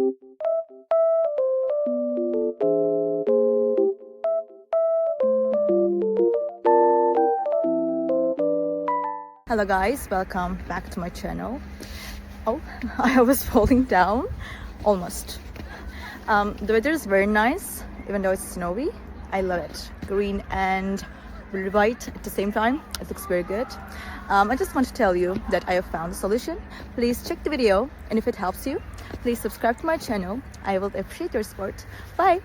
Hello guys, welcome back to my channel. Oh, I was falling down almost. The weather is very nice, even though it's snowy. I love it. Green and really white at the same time. It looks very good. I just want to tell you that I have found a solution. Please check the video, and if it helps you, please subscribe to my channel. I will appreciate your support. Bye!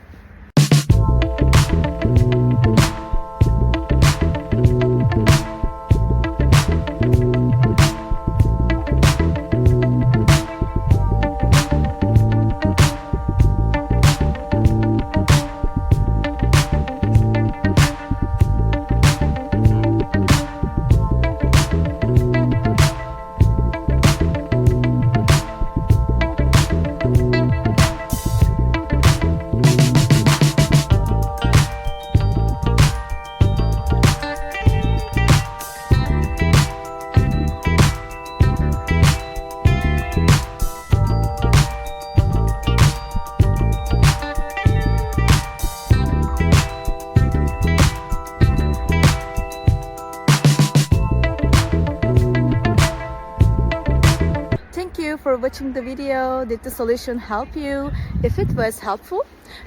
Thank you for watching the video. Did the solution help you? If it was helpful,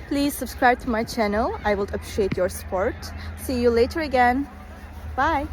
please subscribe to my channel. I will appreciate your support. See you later again. Bye.